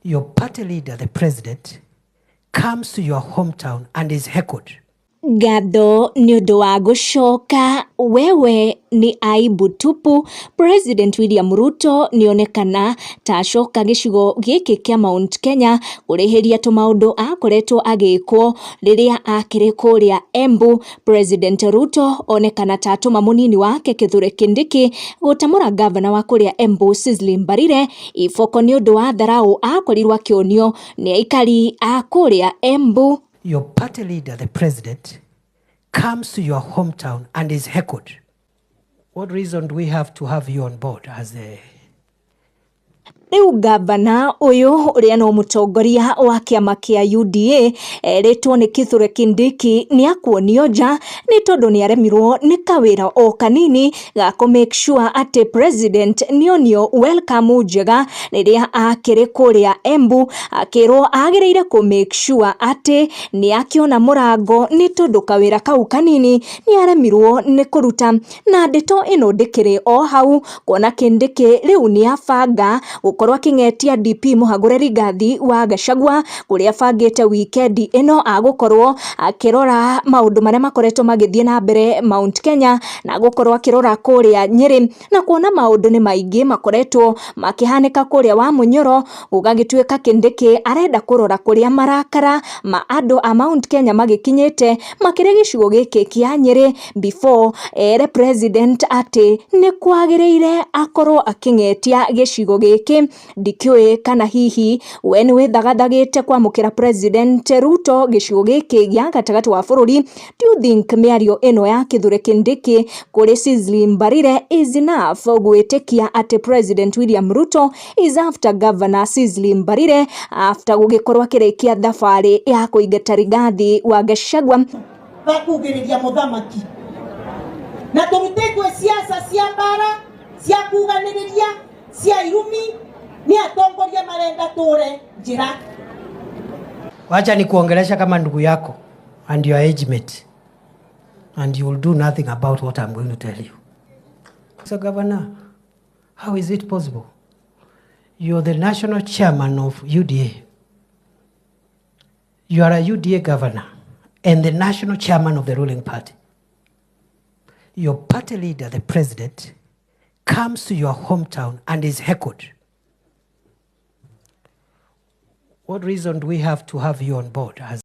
your party leader, the president, comes to your hometown and is heckled. Ngatho nĩ ũndũ wa gũcoka, wewe nĩ aibu tupu. President William Ruto nĩonekana ta acoka gĩcigo gĩkĩ kĩa Mount Kenya kũrĩhĩria tũmaũndũ akoretwo agĩkwo rĩrĩa akĩrĩ kũrĩa Embu. President Ruto onekana ta atũma mũnini wake Kithure Kindiki gũtamũra gavana wa kũrĩa Embu Cecily Mbarire iboko nĩ ũndũ wa tharaũ akorirwo akĩonio nĩ aikari a kũrĩa Embu. Your party leader, the president, comes to your hometown and is heckled. What reason do we have to have you on board as a... Rĩu gavana ũyũ ũrĩa no mũtongoria wa kĩama kĩa UDA erĩtwo nĩ Kithure Kindiki nĩ akuonio nja nĩ tondũ nĩ aremirwo nĩ kawĩra o kanini ga kũ make sure atĩ president nĩonio welcome njega rĩrĩa akĩrĩ kũrĩa Embu, akĩrwo agĩrĩire kũ make sure atĩ nĩ akĩona mũrango nĩ tondũ kawĩra kau kanini nĩ aremirwo nĩ kũruta. Na ndeto ĩno ndĩkĩrĩ o hau kuona Kindiki rĩu nĩ abanga gũkorwo akĩng'etia DP Mũhagũre Rigathi wa Gachagua kũrĩa abangĩte weekend ĩno agũkorwo akĩrora maũndũ marĩa makoretwo magĩthiĩ na mbere Mount Kenya na gũkorwo akĩrora kũrĩa Nyeri na kuona maũndũ nĩ maingĩ makoretwo makĩhanĩka kũrĩa wa Munyoro. Gũgagĩtuĩka Kindiki arenda kũrora kũrĩa marakara ma andũ a Mount Kenya magĩkinyĩte makĩrĩ gĩcigo gĩkĩ kĩa Nyeri before ere president atĩ nĩ kwagĩrĩire akorwo akĩng'etia gĩcigo gĩkĩ. Ndikĩũĩ kana hihi we nĩ wĩthagathagĩte kwamũkĩra President Ruto gĩcigo gĩkĩ gĩa gatagatĩ wa bũrũri. Do you think mĩario ĩno ya Kithure Kindiki kũrĩ Cecily Mbarire is enough gwĩtĩkia atĩ President William Ruto is after Governor Cecily Mbarire after gũgĩkorwo akĩrĩkia thabarĩ ya kũingata Rigathi wa Gachagua kugĩrĩria mũthamaki na tũrutĩtwe siasa cia mbara cia kuganĩrĩria cia irumi ni atongoria marenda tũre njĩra. Wacha ni kuongelesha kama ndugu yako and your age mate and you will do nothing about what I'm going to tell you. So Governor, how is it possible? You're the national chairman of UDA. You are a UDA governor and the national chairman of the ruling party. Your party leader, the president, comes to your hometown and is heckled. What reason do we have to have you on board as